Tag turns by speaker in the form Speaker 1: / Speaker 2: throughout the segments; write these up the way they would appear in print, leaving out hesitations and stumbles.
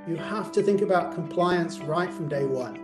Speaker 1: you have to think about compliance right from day one,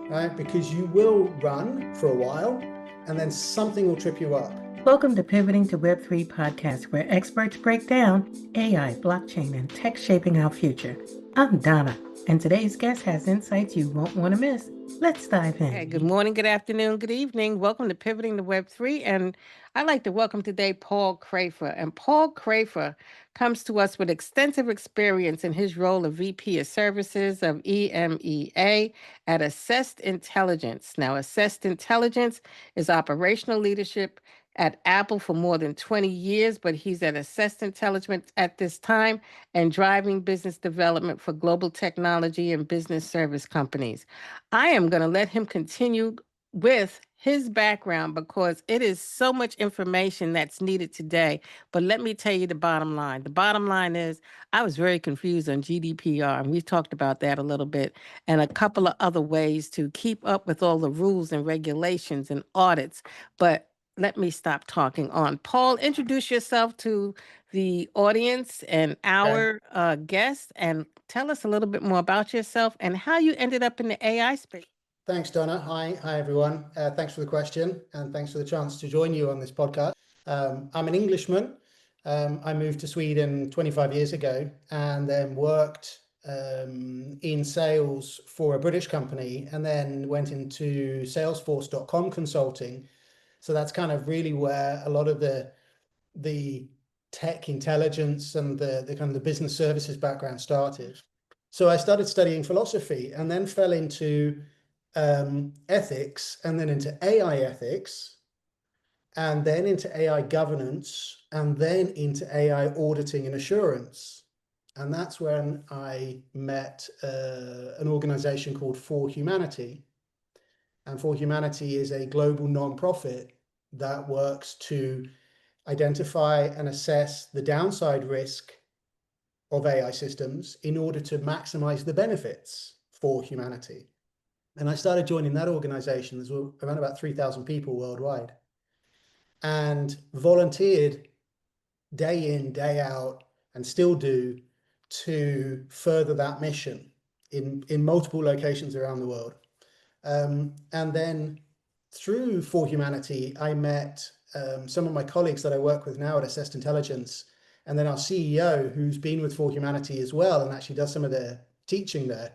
Speaker 1: right? Because you will run for a while and then something will trip you up.
Speaker 2: Welcome to Pivoting to Web3 podcast, where experts break down AI, blockchain, and tech shaping our future. I'm Donna, and today's guest has insights you won't want to miss. Let's dive in.
Speaker 3: Hey, good morning, good afternoon, good evening. Welcome to Pivoting to Web3. And I'd like to welcome today Paul Crafer. And Paul Crafer comes to us with extensive experience in his role of VP of Services of EMEA at Assessed Intelligence. Now, Assessed Intelligence is operational leadership at Apple for more than 20 years, but he's at Assessed Intelligence at this time and driving business development for global technology and business service companies. I am going to let him continue with his background because it is so much information that's needed today. But let me tell you the bottom line. The bottom line is I was very confused on GDPR, and we've talked about that a little bit, and a couple of other ways to keep up with all the rules and regulations and audits. But let me stop talking on. Paul, introduce yourself to the audience and our guests, and tell us a little bit more about yourself and how you ended up in the AI space.
Speaker 1: Thanks, Donna. Hi, everyone. Thanks for the question and thanks for the chance to join you on this podcast. I'm an Englishman. I moved to Sweden 25 years ago and then worked in sales for a British company and then went into Salesforce.com consulting. So that's kind of really where a lot of the tech intelligence and the kind of the business services background started. So I started studying philosophy and then fell into ethics and then into AI ethics and then into AI governance and then into AI auditing and assurance. And that's when I met an organization called For Humanity. And For Humanity is a global nonprofit that works to identify and assess the downside risk of AI systems in order to maximize the benefits for humanity. And I started joining that organization. There's around about 3,000 people worldwide, and volunteered day in, day out, and still do, to further that mission in multiple locations around the world. And then through For Humanity, I met some of my colleagues that I work with now at Assessed Intelligence, and then our CEO, who's been with For Humanity as well and actually does some of the teaching there.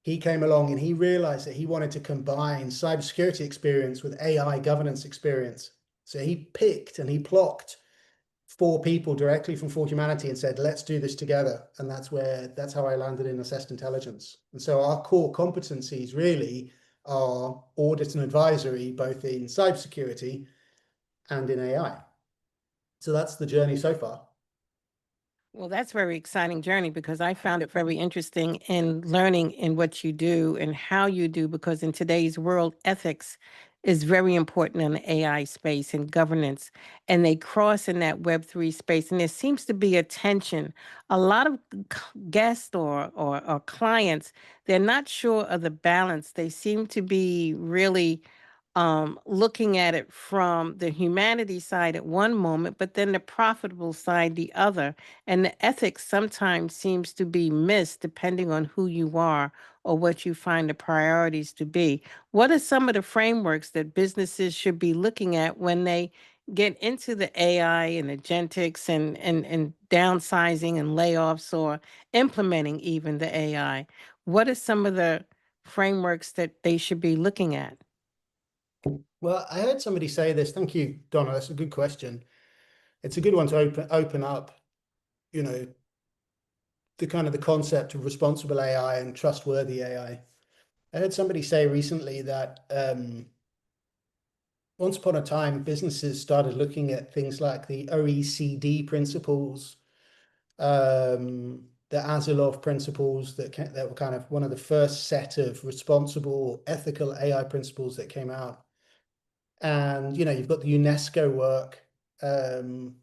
Speaker 1: He came along and he realized that he wanted to combine cybersecurity experience with AI governance experience. So he picked and he plucked 4 people directly from For Humanity and said, let's do this together. And that's how I landed in Assessed Intelligence. And so our core competencies really are audit and advisory, both in cybersecurity and in AI. So that's the journey so far.
Speaker 3: Well, that's a very exciting journey because I found it very interesting in learning in what you do and how you do, because in today's world, ethics is very important in the AI space and governance, and they cross in that Web3 space. And there seems to be a tension. A lot of guests or clients, they're not sure of the balance. They seem to be really looking at it from the humanity side at one moment, but then the profitable side the other. And the ethics sometimes seems to be missed depending on who you are or what you find the priorities to be. What are some of the frameworks that businesses should be looking at when they get into the AI and agentics and downsizing and layoffs or implementing even the AI? What are some of the frameworks that they should be looking at?
Speaker 1: Well, I heard somebody say this. Thank you, Donna. That's a good question. It's a good one to open up, the kind of the concept of responsible AI and trustworthy AI. I heard somebody say recently that once upon a time, businesses started looking at things like the OECD principles, the Asilov principles that were kind of one of the first set of responsible, ethical AI principles that came out. And you've got the UNESCO work on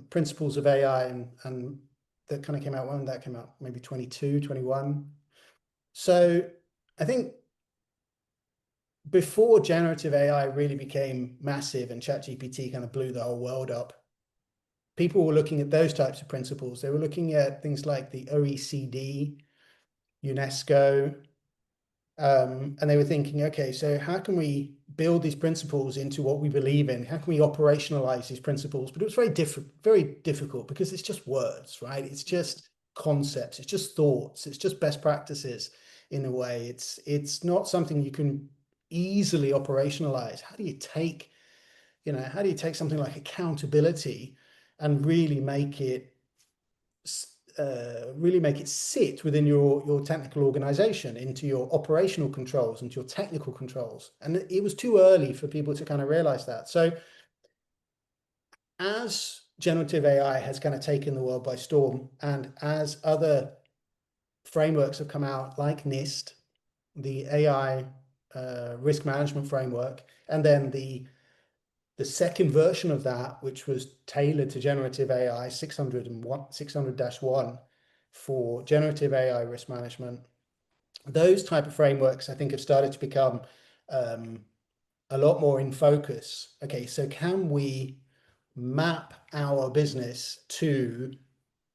Speaker 1: principles of AI, and that kind of came out when that came out, maybe 22, 21. So I think before generative AI really became massive and ChatGPT kind of blew the whole world up, people were looking at those types of principles. They were looking at things like the OECD, UNESCO, and they were thinking, okay, so how can we build these principles into what we believe in? How can we operationalize these principles? But it was very difficult because it's just words, right? It's just concepts, it's just thoughts, it's just best practices in a way. It's not something you can easily operationalize. How do you take something like accountability and really make it sit within your technical organization, into your operational controls, into your technical controls? And it was too early for people to kind of realize that. So as generative AI has kind of taken the world by storm, and as other frameworks have come out like NIST, the AI risk management framework, and then the second version of that, which was tailored to generative AI, 600-1 for generative AI risk management, those type of frameworks, I think, have started to become a lot more in focus. Okay, so can we map our business to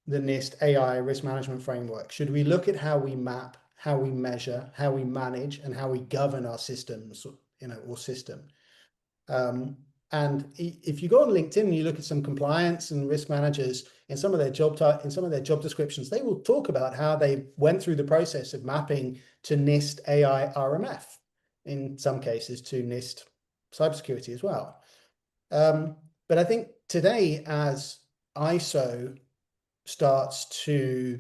Speaker 1: the NIST AI risk management framework? Should we look at how we map, how we measure, how we manage, and how we govern our systems, or system? And if you go on LinkedIn and you look at some compliance and risk managers, in some of their job descriptions, they will talk about how they went through the process of mapping to NIST AI RMF, in some cases to NIST cybersecurity as well. But I think today, as ISO starts to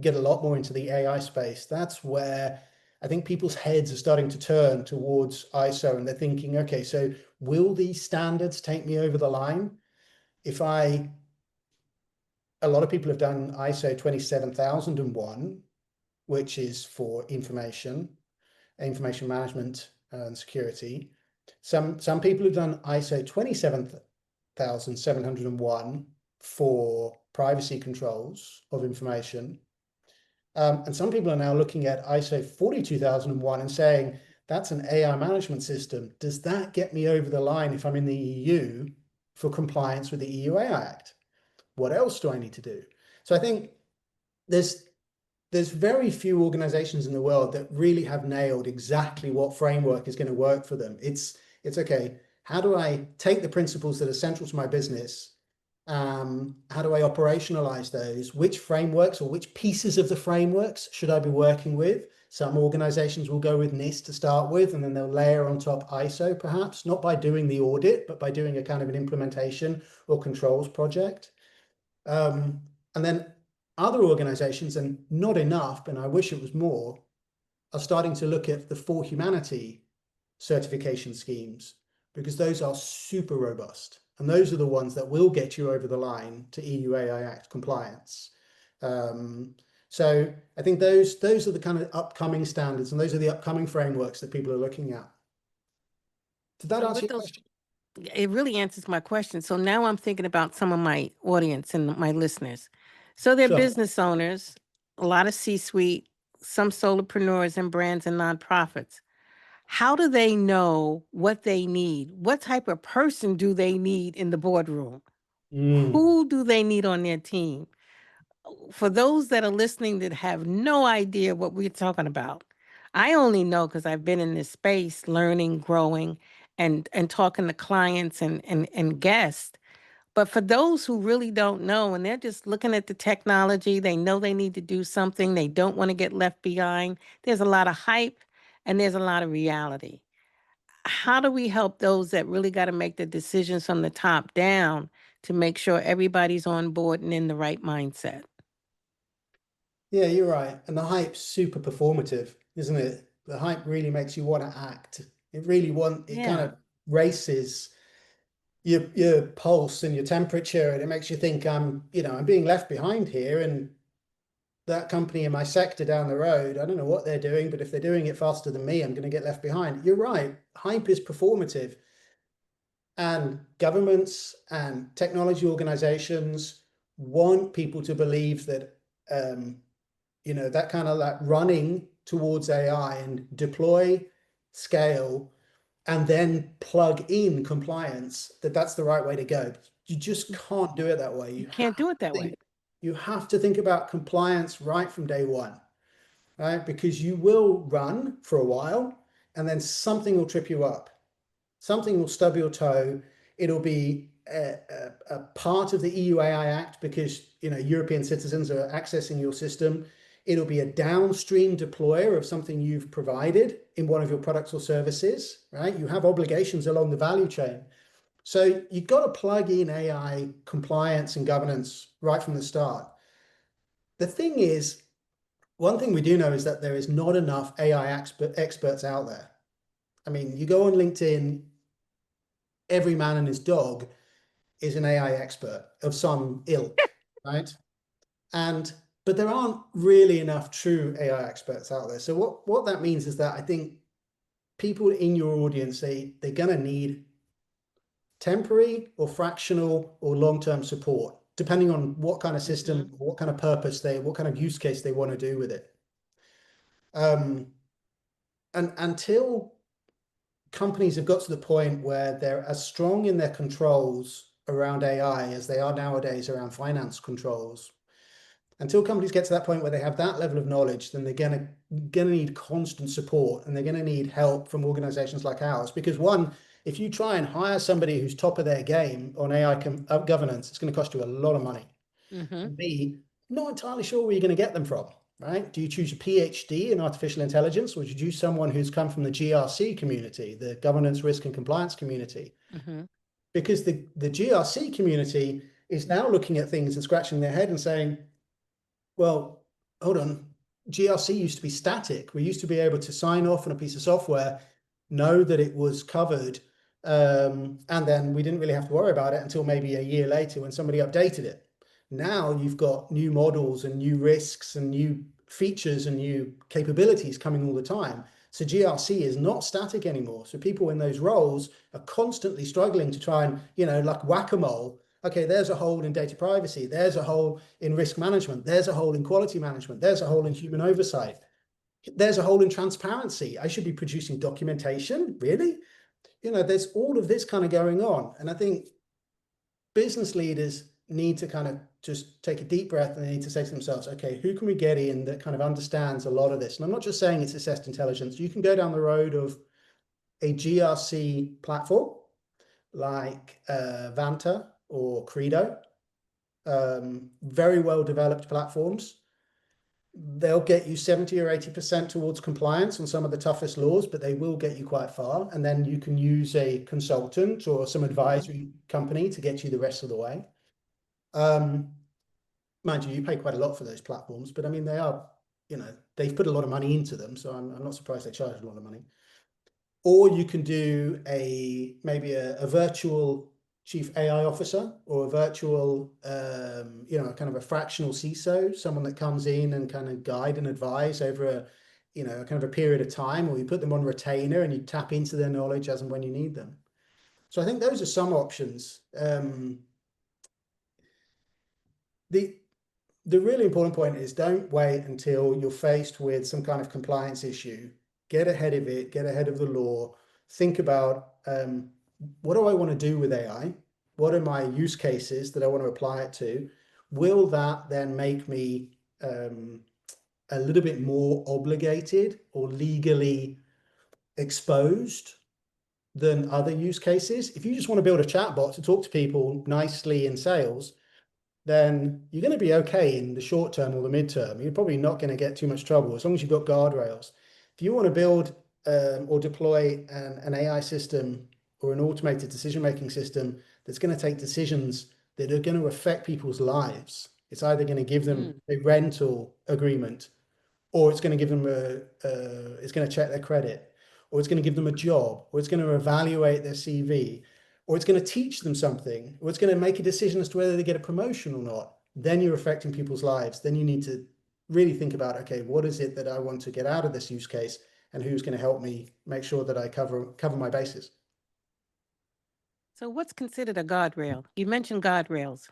Speaker 1: get a lot more into the AI space, that's where I think people's heads are starting to turn towards ISO, and they're thinking, okay, so will these standards take me over the line? A lot of people have done ISO 27001, which is for information management and security. Some people have done ISO 27701 for privacy controls of information. And some people are now looking at ISO 42001 and saying, that's an AI management system. Does that get me over the line if I'm in the EU for compliance with the EU AI Act? What else do I need to do? So I think there's very few organizations in the world that really have nailed exactly what framework is going to work for them. It's okay, how do I take the principles that are central to my business? How do I operationalize those? Which frameworks or which pieces of the frameworks should I be working with? Some organizations will go with NIST to start with, and then they'll layer on top ISO, perhaps, not by doing the audit, but by doing a kind of an implementation or controls project. And then other organizations, and not enough, and I wish it was more, are starting to look at the For Humanity certification schemes, because those are super robust. And those are the ones that will get you over the line to EU AI Act compliance. So I think those are the kind of upcoming standards, and those are the upcoming frameworks that people are looking at. Did that answer your question?
Speaker 3: It really answers my question. So now I'm thinking about some of my audience and my listeners. So they're
Speaker 1: Sure.
Speaker 3: business owners, a lot of C-suite, some solopreneurs and brands and nonprofits. How do they know what they need? What type of person do they need in the boardroom? Who do they need on their team? For those that are listening that have no idea what we're talking about, I only know because I've been in this space learning, growing, and talking to clients and guests. But for those who really don't know, and they're just looking at the technology, they know they need to do something, they don't want to get left behind. There's a lot of hype and there's a lot of reality. How do we help those that really got to make the decisions from the top down to make sure everybody's on board and in the right mindset?
Speaker 1: Yeah, you're right. And the hype's super performative, isn't it? The hype really makes you want to act. It kind of races your pulse and your temperature, and it makes you think, I'm being left behind here, and that company in my sector down the road, I don't know what they're doing, but if they're doing it faster than me, I'm going to get left behind. You're right. Hype is performative. And governments and technology organizations want people to believe that, that kind of like running towards AI and deploy, scale, and then plug in compliance, that's the right way to go. You just can't do it that way.
Speaker 3: You can't do it that way.
Speaker 1: You have to think about compliance right from day one, right? Because you will run for a while and then something will trip you up. Something will stub your toe. It'll be a part of the EU AI Act because, European citizens are accessing your system. It'll be a downstream deployer of something you've provided in one of your products or services, right? You have obligations along the value chain. So you've got to plug in AI compliance and governance right from the start. The thing is, one thing we do know is that there is not enough AI experts out there. I mean, you go on LinkedIn, every man and his dog is an AI expert of some ilk, right? But there aren't really enough true AI experts out there. So what that means is that I think people in your audience, they're going to need temporary or fractional or long-term support, depending on what kind of system, what kind of purpose what kind of use case they want to do with it. And until companies have got to the point where they're as strong in their controls around AI as they are nowadays around finance controls, until companies get to that point where they have that level of knowledge, then they're gonna need constant support, and they're gonna need help from organizations like ours. Because one, if you try and hire somebody who's top of their game on AI governance, it's going to cost you a lot of money. And B, not entirely sure where you're going to get them from, right? Do you choose a PhD in artificial intelligence, or do you choose someone who's come from the GRC community, the governance, risk, and compliance community? Because the GRC community is now looking at things and scratching their head and saying, well, hold on, GRC used to be static. We used to be able to sign off on a piece of software, know that it was covered, and then we didn't really have to worry about it until maybe a year later when somebody updated it. Now you've got new models and new risks and new features and new capabilities coming all the time. So GRC is not static anymore. So people in those roles are constantly struggling to try and, like whack-a-mole. Okay, there's a hole in data privacy. There's a hole in risk management. There's a hole in quality management. There's a hole in human oversight. There's a hole in transparency. I should be producing documentation, really? There's all of this kind of going on. And I think business leaders need to kind of just take a deep breath, and they need to say to themselves, okay, who can we get in that kind of understands a lot of this? And I'm not just saying it's assessed intelligence. You can go down the road of a GRC platform like Vanta or Credo, very well developed platforms. They'll get you 70 or 80% towards compliance on some of the toughest laws, but they will get you quite far. And then you can use a consultant or some advisory company to get you the rest of the way. Mind you pay quite a lot for those platforms, but I mean, they are, they've put a lot of money into them. So I'm not surprised they charge a lot of money. Or you can do maybe a virtual chief AI officer, or a virtual, kind of a fractional CISO, someone that comes in and kind of guide and advise over a kind of a period of time, or you put them on retainer and you tap into their knowledge as and when you need them. So I think those are some options. The really important point is, don't wait until you're faced with some kind of compliance issue. Get ahead of it, get ahead of the law. Think about, what do I want to do with AI? What are my use cases that I want to apply it to? Will that then make me a little bit more obligated or legally exposed than other use cases? If you just want to build a chatbot to talk to people nicely in sales, then you're going to be okay in the short term or the midterm. You're probably not going to get too much trouble as long as you've got guardrails. If you want to build or deploy an AI system or an automated decision-making system that's going to take decisions that are going to affect people's lives, it's either going to give them a rental agreement, or it's going to give them it's going to check their credit, or it's going to give them a job, or it's going to evaluate their CV, or it's going to teach them something, or it's going to make a decision as to whether they get a promotion or not, then you're affecting people's lives. Then you need to really think about, okay, what is it that I want to get out of this use case, and who's going to help me make sure that I cover my bases.
Speaker 3: So what's considered a guardrail? You mentioned guardrails.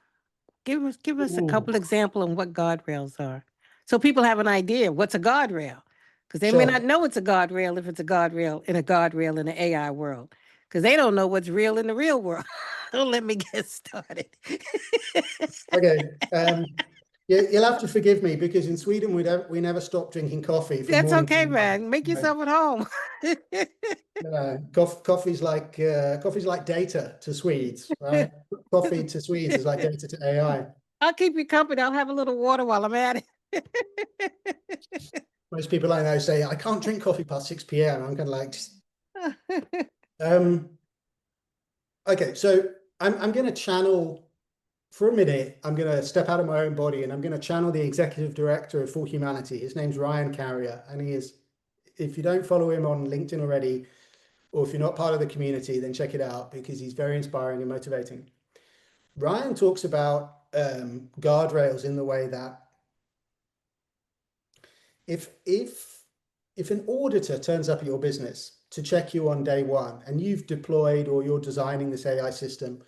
Speaker 3: Give us a couple examples of what guardrails are, so people have an idea what's a guardrail, because they may not know it's a guardrail if it's a guardrail in an AI world, because they don't know what's real in the real world. Don't let me get started.
Speaker 1: Okay. You'll have to forgive me because in Sweden we never stop drinking coffee. From
Speaker 3: That's
Speaker 1: morning
Speaker 3: okay,
Speaker 1: to
Speaker 3: man. Make yourself at home.
Speaker 1: coffee's like data to Swedes, right? Coffee to Swedes is like data to AI.
Speaker 3: I'll keep you company. I'll have a little water while I'm at it.
Speaker 1: Most people I know say I can't drink coffee past 6 p.m. I'm kind of like, okay. So I'm going to channel. For a minute, I'm going to step out of my own body and I'm going to channel the executive director of For Humanity. His name's Ryan Carrier, and he is, if you don't follow him on LinkedIn already, or if you're not part of the community, then check it out because he's very inspiring and motivating. Ryan talks about guardrails in the way that if an auditor turns up at your business to check you on day one and you've deployed or you're designing this AI system,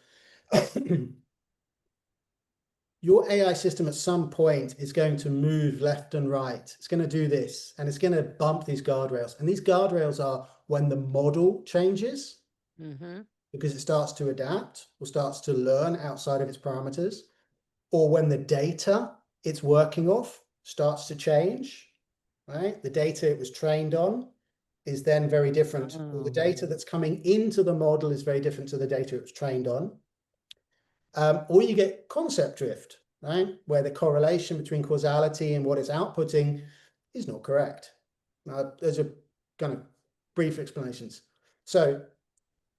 Speaker 1: your AI system at some point is going to move left and right. It's going to do this, and it's going to bump these guardrails. And these guardrails are when the model changes, because it starts to adapt or starts to learn outside of its parameters, or when the data it's working off starts to change, right? The data it was trained on is then very different. Or the data that's coming into the model is very different to the data it was trained on. Or you get concept drift, right? Where the correlation between causality and what it's outputting is not correct. Those are kind of brief explanations. So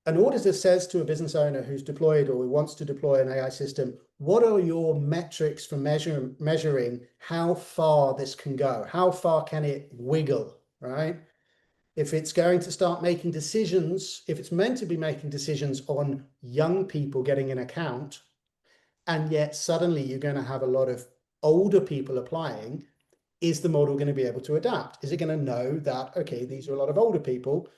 Speaker 1: an auditor says to a business owner who's deployed or who wants to deploy an AI system, what are your metrics for measuring how far this can go? How far can it wiggle, right? If it's going to start making decisions, if it's meant to be making decisions on young people getting an account, and yet suddenly you're going to have a lot of older people applying, is the model going to be able to adapt? Is it going to know that, okay, these are a lot of older people,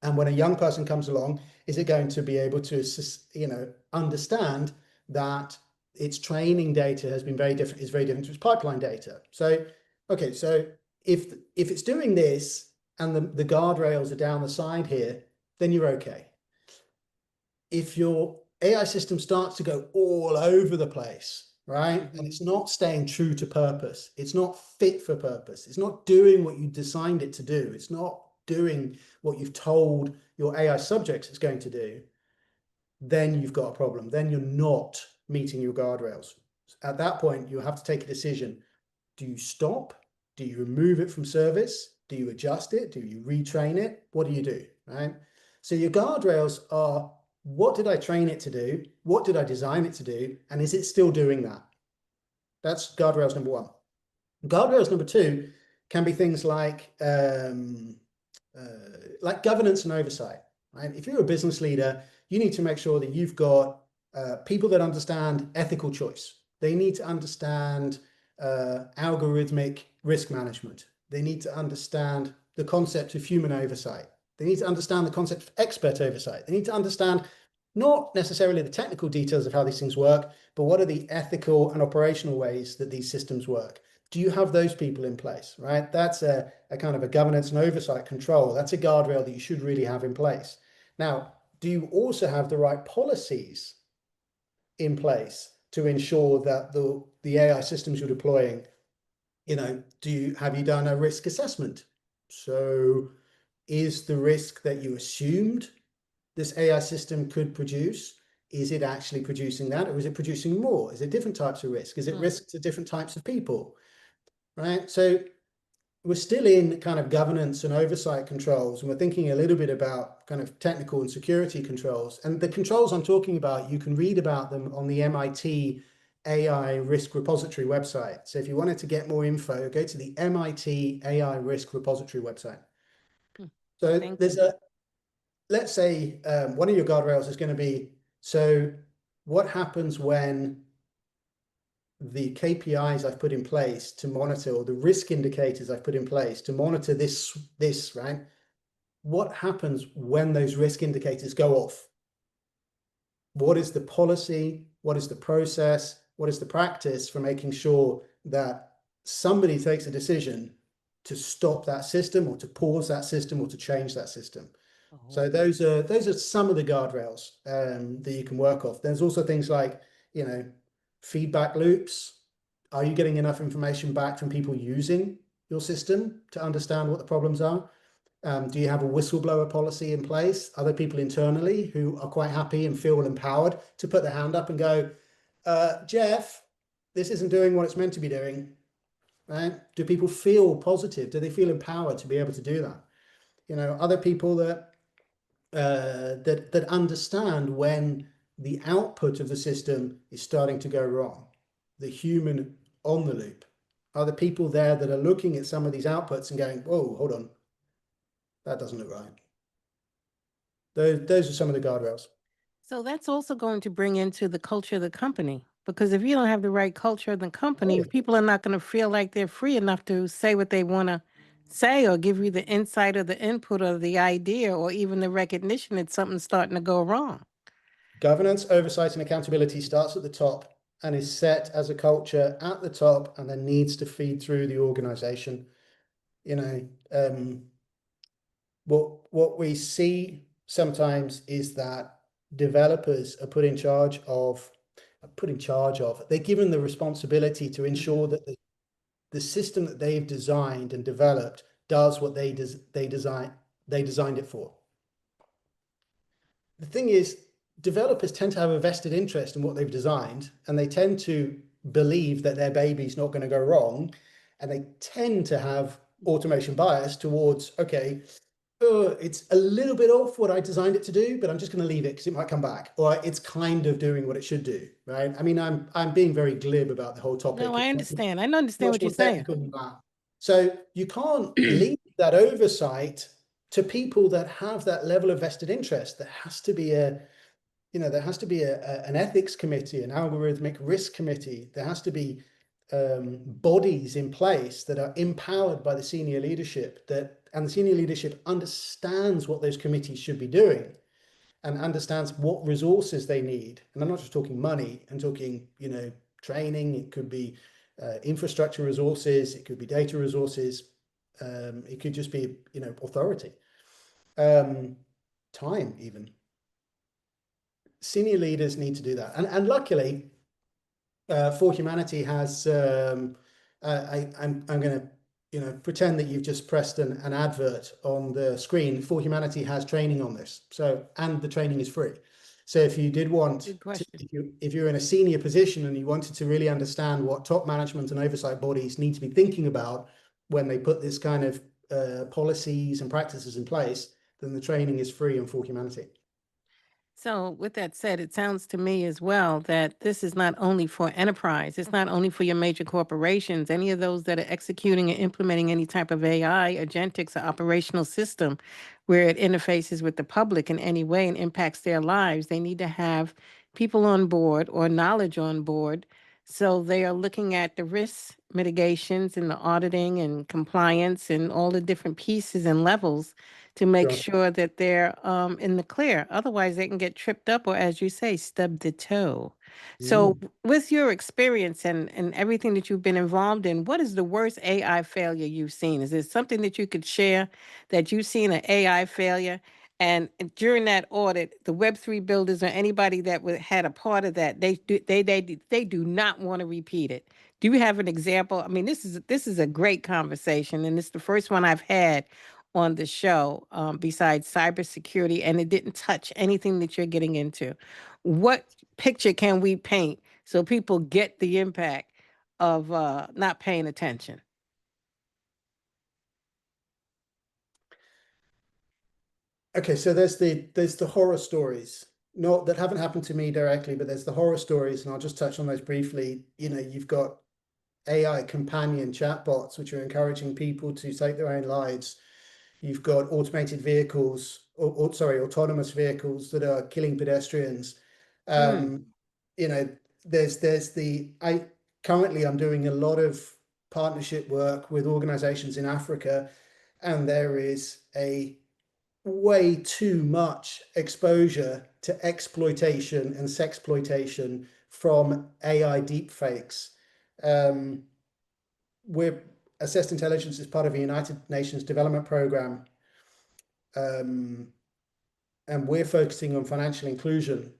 Speaker 1: and when a young person comes along, is it going to be able to, understand that its training data has been very different, is very different to its pipeline data? So, okay, so if it's doing this and the guardrails are down the side here, then you're okay. If your AI system starts to go all over the place, right? And it's not staying true to purpose. It's not fit for purpose. It's not doing what you designed it to do. It's not doing what you've told your AI subjects it's going to do. Then you've got a problem. Then you're not meeting your guardrails. At that point, you have to take a decision. Do you stop? Do you remove it from service? Do you adjust it? Do you retrain it? What do you do, right? So your guardrails are, what did I train it to do? What did I design it to do? And is it still doing that? That's guardrails number one. Guardrails number two can be things like governance and oversight, right? If you're a business leader, you need to make sure that you've got people that understand ethical choice. They need to understand algorithmic risk management. They need to understand the concept of human oversight. They need to understand the concept of expert oversight. They need to understand not necessarily the technical details of how these things work, but what are the ethical and operational ways that these systems work? Do you have those people in place, right? That's a kind of a governance and oversight control. That's a guardrail that you should really have in place. Now, do you also have the right policies in place to ensure that the AI systems you're deploying, have you done a risk assessment? So is the risk that you assumed this AI system could produce, is it actually producing that, or is it producing more? Is it different types of risk? Is it risk to different types of people, right? So we're still in kind of governance and oversight controls, and we're thinking a little bit about kind of technical and security controls. And the controls I'm talking about, you can read about them on the MIT AI Risk Repository website. So if you wanted to get more info, go to the MIT AI Risk Repository website. So let's say one of your guardrails is going to be, so what happens when the KPIs I've put in place to monitor, or the risk indicators I've put in place to monitor this, right? What happens when those risk indicators go off? What is the policy? What is the process? What is the practice for making sure that somebody takes a decision to stop that system, or to pause that system, or to change that system? So those are some of the guardrails that you can work off. There's also things like, feedback loops. Are you getting enough information back from people using your system to understand what the problems are? Do you have a whistleblower policy in place? Other people internally who are quite happy and feel empowered to put their hand up and go, Jeff, this isn't doing what it's meant to be doing, right? Do people feel positive? Do they feel empowered to be able to do that? Other people that understand when the output of the system is starting to go wrong, the human on the loop. Are the people there that are looking at some of these outputs and going, whoa, hold on, that doesn't look right? Those are some of the guardrails.
Speaker 3: So that's also going to bring into the culture of the company. Because if you don't have the right culture of the company, people are not going to feel like they're free enough to say what they want to say or give you the insight or the input or the idea or even the recognition that something's starting to go wrong.
Speaker 1: Governance, oversight, and accountability starts at the top and is set as a culture at the top and then needs to feed through the organization. What we see sometimes is that developers are put in charge of, they're given the responsibility to ensure that the system that they've designed and developed does what they designed it for. The thing is, developers tend to have a vested interest in what they've designed, and they tend to believe that their baby's not going to go wrong, and they tend to have automation bias towards, okay, it's a little bit off what I designed it to do, but I'm just going to leave it because it might come back, or it's kind of doing what it should do, right? I mean, I'm being very glib about the whole topic.
Speaker 3: No, I understand. I understand what you're saying.
Speaker 1: So you can't leave that oversight to people that have that level of vested interest. There has to be an ethics committee, an algorithmic risk committee. There has to be bodies in place that are empowered by the senior leadership, and the senior leadership understands what those committees should be doing and understands what resources they need. And I'm not just talking money, I'm talking, training. It could be infrastructure resources, it could be data resources, it could just be, authority, time even. Senior leaders need to do that. And luckily, For Humanity has, I'm going to, pretend that you've just pressed an advert on the screen. For Humanity has training on this. And the training is free. So if you did want to, if you're in a senior position and you wanted to really understand what top management and oversight bodies need to be thinking about when they put this kind of policies and practices in place, then the training is free on For Humanity.
Speaker 3: So with that said, it sounds to me as well that this is not only for enterprise, it's not only for your major corporations, any of those that are executing and implementing any type of AI, agentics, or operational system where it interfaces with the public in any way and impacts their lives. They need to have people on board or knowledge on board. So they are looking at the risk mitigations and the auditing and compliance and all the different pieces and levels to make sure that they're in the clear. Otherwise, they can get tripped up or, as you say, stub the toe. So with your experience and everything that you've been involved in, what is the worst AI failure you've seen? Is there something that you could share that you've seen an AI failure? And during that audit, the Web3 builders or anybody that had a part of that, they do not want to repeat it. Do you have an example? I mean, this is a great conversation, and it's the first one I've had on the show besides cybersecurity, and it didn't touch anything that you're getting into. What picture can we paint so people get the impact of not paying attention?
Speaker 1: Okay, so there's the horror stories, not that haven't happened to me directly, but there's the horror stories, and I'll just touch on those briefly. You've got AI companion chatbots, which are encouraging people to take their own lives. You've got automated vehicles, autonomous vehicles that are killing pedestrians. Currently I'm doing a lot of partnership work with organizations in Africa, and there is a way too much exposure to exploitation and sexploitation from AI deepfakes. We're Assessed Intelligence is part of a United Nations Development Program and we're focusing on financial inclusion.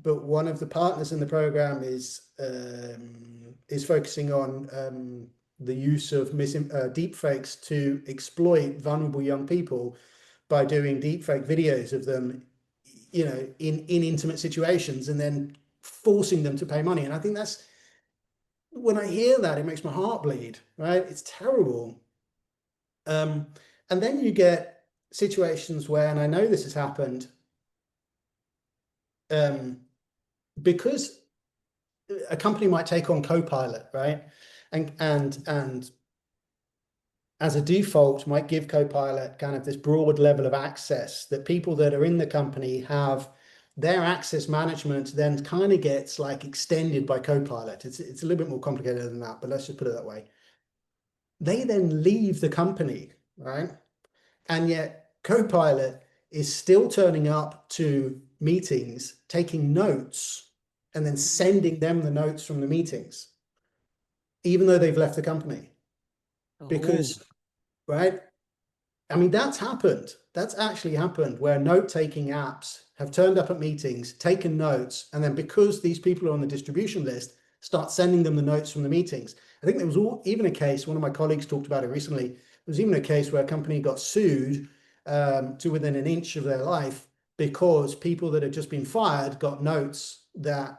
Speaker 1: But one of the partners in the program is focusing on the use of deepfakes to exploit vulnerable young people by doing deepfake videos of them, you know, in intimate situations, and then forcing them to pay money. And I think that's, when I hear that, it makes my heart bleed, right? It's terrible. And then you get situations where, and I know this has happened, because a company might take on Copilot, right? And as a default might give Copilot kind of this broad level of access that people that are in the company have. Their access management then kind of gets like extended by Copilot. It's a little bit more complicated than that, but let's just put it that way. They then leave the company, right? And yet Copilot is still turning up to meetings, taking notes, and then sending them the notes from the meetings, even though they've left the company. Because, right? I mean, that's happened. That's actually happened, where note-taking apps have turned up at meetings, taken notes, and then because these people are on the distribution list, start sending them the notes from the meetings. I think there was even a case, one of my colleagues talked about it recently, there was even a case where a company got sued to within an inch of their life because people that had just been fired got notes that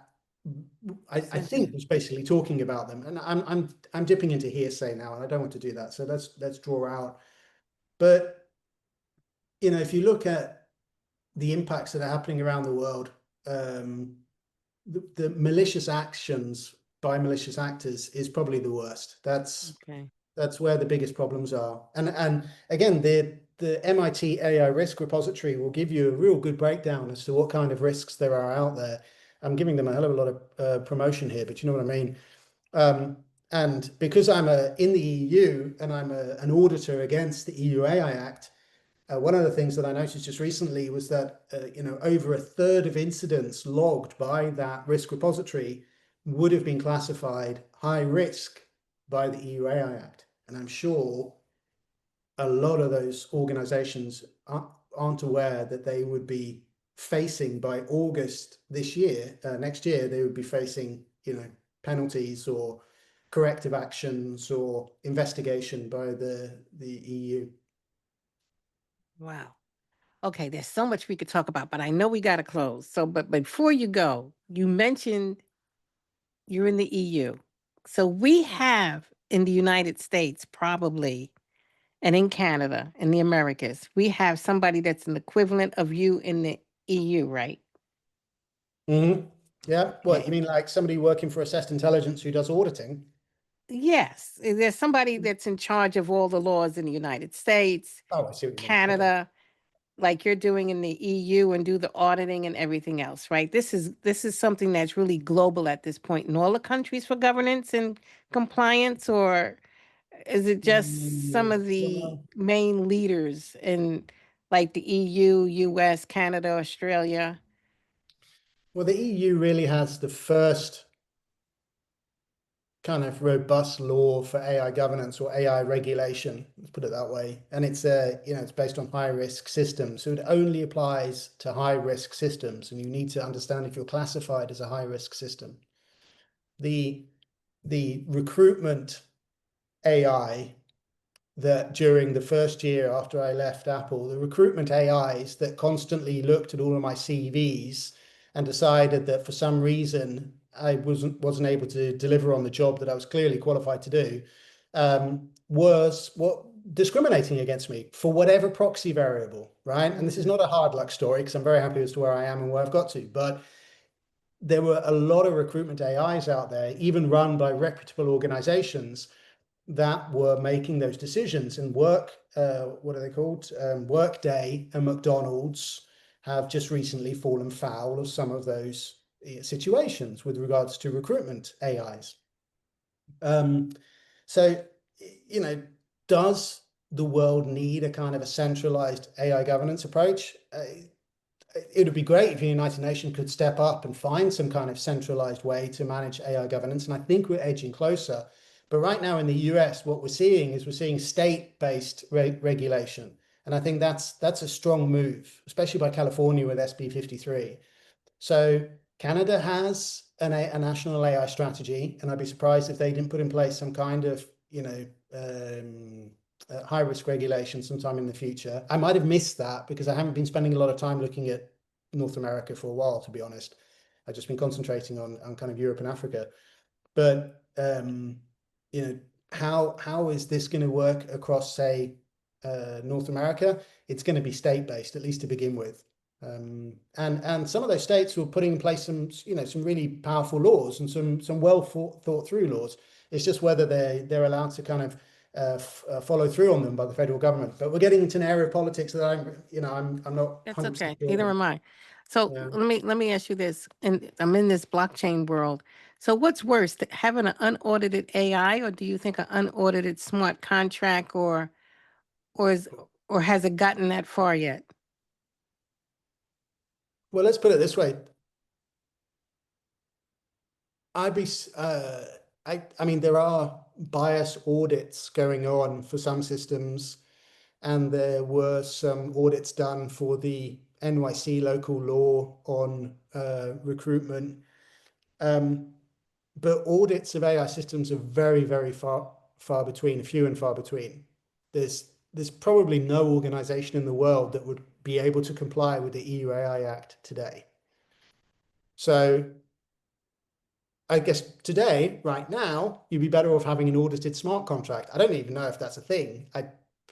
Speaker 1: I think was basically talking about them. And I'm dipping into hearsay now, and I don't want to do that. So let's draw out. But, you know, if you look at the impacts that are happening around the world, the malicious actions by malicious actors is probably the worst. That's where the biggest problems are. And again, the MIT AI risk repository will give you a real good breakdown as to what kind of risks there are out there. I'm giving them a hell of a lot of promotion here, but you know what I mean? And because I'm in the EU and I'm an auditor against the EU AI Act, one of the things that I noticed just recently was that you know, over a third of incidents logged by that risk repository would have been classified high risk by the EU AI Act. And I'm sure a lot of those organizations aren't aware that they would be facing by August this year, next year, they would be facing, you know, penalties or corrective actions or investigation by the EU.
Speaker 3: Wow. Okay, there's so much we could talk about, but I know we got to close. So, but before you go, you mentioned you're in the EU. So we have in the United States probably, and in Canada, in the Americas, we have somebody that's an equivalent of you in the EU, right?
Speaker 1: Mm-hmm. Yeah. What,
Speaker 3: Okay.
Speaker 1: you mean like somebody working for Assessed Intelligence who does auditing?
Speaker 3: Yes, there's somebody that's in charge of all the laws in the United States,
Speaker 1: Oh, I see what you mean. Okay.
Speaker 3: Canada, like you're doing in the EU, and do the auditing and everything else, right? This is something that's really global at this point in all the countries for governance and compliance, or is it just some of the
Speaker 1: Well,
Speaker 3: main leaders in like the EU, US, Canada, Australia?
Speaker 1: well, the EU really has the first kind of robust law for AI governance or AI regulation, let's put it that way. And it's you know, it's based on high risk systems. So it only applies to high risk systems, and you need to understand if you're classified as a high risk system. The recruitment AI that during the first year after I left Apple, the recruitment AIs that constantly looked at all of my CVs and decided that for some reason I wasn't able to deliver on the job that I was clearly qualified to do, was discriminating against me for whatever proxy variable, right? And this is not a hard luck story, because I'm very happy as to where I am and where I've got to, but there were a lot of recruitment AIs out there, even run by reputable organizations, that were making those decisions. And what are they called? Workday and McDonald's have just recently fallen foul of some of those situations with regards to recruitment AIs. So, you know, does the world need a kind of a centralized AI governance approach? It would be great if the United Nations could step up and find some kind of centralized way to manage AI governance. And I think we're edging closer. But right now in the US, what we're seeing is state-based regulation. And I think that's a strong move, especially by California with SB 53. So Canada has a national AI strategy, and I'd be surprised if they didn't put in place some kind of, high risk regulation sometime in the future. I might have missed that because I haven't been spending a lot of time looking at North America for a while, to be honest. I've just been concentrating on kind of Europe and Africa. But how is this going to work across, say, North America? It's going to be state-based, at least to begin with. And some of those states were putting in place some really powerful laws and some well thought through laws. It's just whether they're allowed to kind of follow through on them by the federal government. But we're getting into an area of politics that I'm not.
Speaker 3: That's
Speaker 1: 100%
Speaker 3: okay.
Speaker 1: sure
Speaker 3: Neither
Speaker 1: on.
Speaker 3: am I. So
Speaker 1: Yeah.
Speaker 3: let me ask you this, and I'm in this blockchain world. So what's worse, having an unaudited AI, or do you think an unaudited smart contract, or has it gotten that far yet?
Speaker 1: Well, let's put it this way. I mean, there are bias audits going on for some systems, and there were some audits done for the NYC local law on recruitment. But audits of AI systems are very, very far between, few and far between. There's probably no organization in the world that would be able to comply with the EU AI Act today. So I guess today, right now, you'd be better off having an audited smart contract. I don't even know if that's a thing.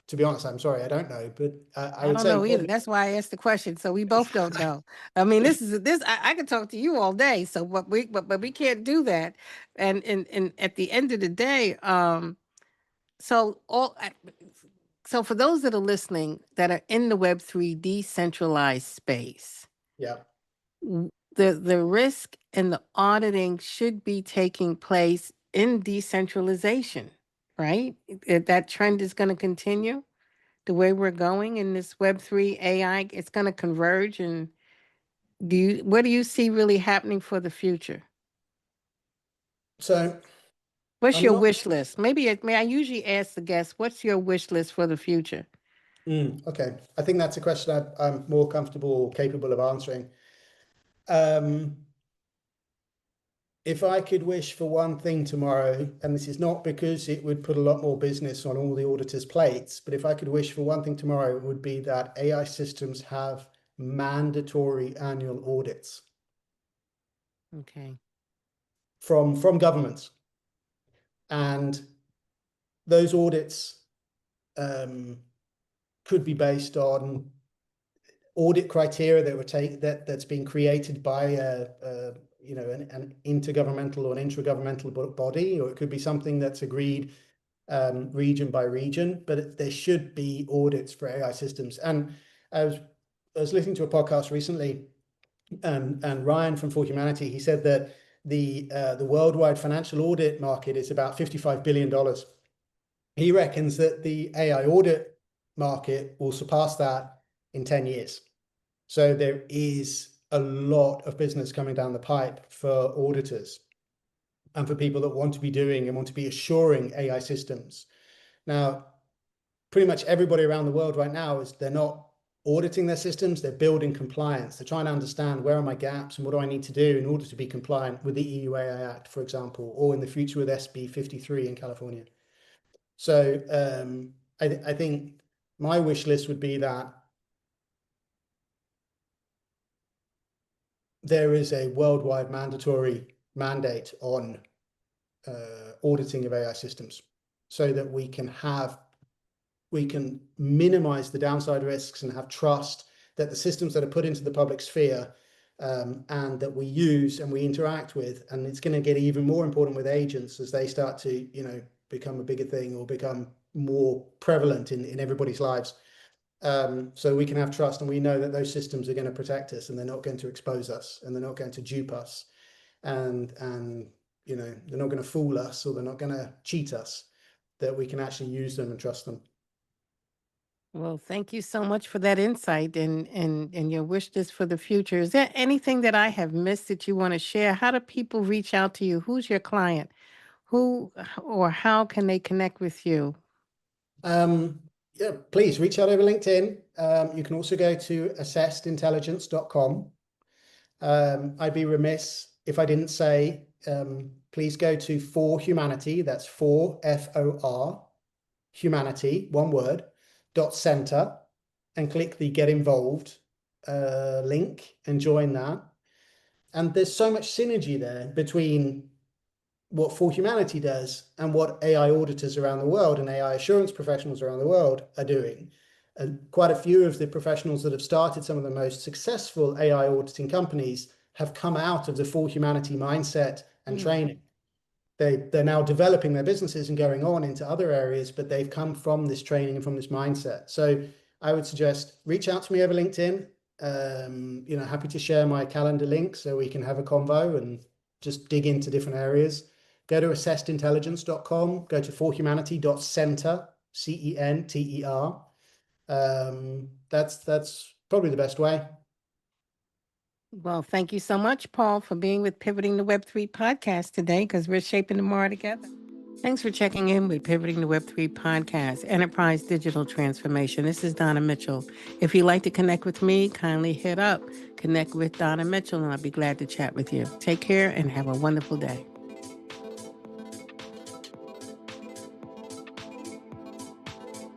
Speaker 1: To be honest, I'm sorry, I don't know, but I would
Speaker 3: don't
Speaker 1: say
Speaker 3: know either. That's why I asked the question. So we both don't know. I mean, I could talk to you all day. So but we can't do that. And at the end of the day, so for those that are listening that are in the Web3 decentralized space,
Speaker 1: yeah.
Speaker 3: The risk and the auditing should be taking place in decentralization, right? That trend is going to continue the way we're going in this Web3 AI. It's going to converge. And what do you see really happening for the future?
Speaker 1: So
Speaker 3: what's
Speaker 1: I'm
Speaker 3: your
Speaker 1: not.
Speaker 3: wish list? May I usually ask the guests, what's your wish list for the future?
Speaker 1: Okay, I think that's a question I'm more comfortable, capable of answering. If I could wish for one thing tomorrow, and this is not because it would put a lot more business on all the auditors' plates, but if I could wish for one thing tomorrow, it would be that AI systems have mandatory annual audits.
Speaker 3: Okay.
Speaker 1: From governments. And those audits could be based on audit criteria that's been created by an intergovernmental or an intragovernmental body, or it could be something that's agreed region by region. But there should be audits for AI systems. And I was listening to a podcast recently, and Ryan from For Humanity, he said that the worldwide financial audit market is about $55 billion. He reckons that the AI audit market will surpass that in 10 years. So there is a lot of business coming down the pipe for auditors and for people that want to be doing and want to be assuring AI systems. Now, pretty much everybody around the world right now they're not auditing their systems, they're building compliance. They're trying to understand where are my gaps and what do I need to do in order to be compliant with the EU AI Act, for example, or in the future with SB 53 in California. So I think my wish list would be that there is a worldwide mandatory mandate on auditing of AI systems, so that we can minimize the downside risks and have trust that the systems that are put into the public sphere and that we use and we interact with, and it's going to get even more important with agents as they start to become a bigger thing or become more prevalent in everybody's lives. So we can have trust, and we know that those systems are going to protect us, and they're not going to expose us, and they're not going to dupe us, and they're not going to fool us, or they're not going to cheat us, that we can actually use them and trust them.
Speaker 3: Well, thank you so much for that insight and your wish list for the future. Is there anything that I have missed that you want to share? How do people reach out to you? Who's your client? Who or how can they connect with you?
Speaker 1: Yeah, please reach out over LinkedIn. You can also go to assessedintelligence.com. I'd be remiss if I didn't say, please go to For Humanity, that's FOR, humanity, one word, .center, and click the Get Involved link and join that. And there's so much synergy there between what For Humanity does and what AI auditors around the world and AI assurance professionals around the world are doing. And quite a few of the professionals that have started some of the most successful AI auditing companies have come out of the For Humanity mindset and training. They're now developing their businesses and going on into other areas, but they've come from this training and from this mindset. So I would suggest reach out to me over LinkedIn. Happy to share my calendar link so we can have a convo and just dig into different areas. Go to assessedintelligence.com, go to forhumanity.center, CENTER. That's probably the best way.
Speaker 3: Well, thank you so much, Paul, for being with Pivoting the Web3 podcast today, because we're shaping tomorrow together. Thanks for checking in with Pivoting the Web3 podcast, Enterprise Digital Transformation. This is Donna Mitchell. If you'd like to connect with me, kindly hit up Connect with Donna Mitchell, and I'll be glad to chat with you. Take care and have a wonderful day.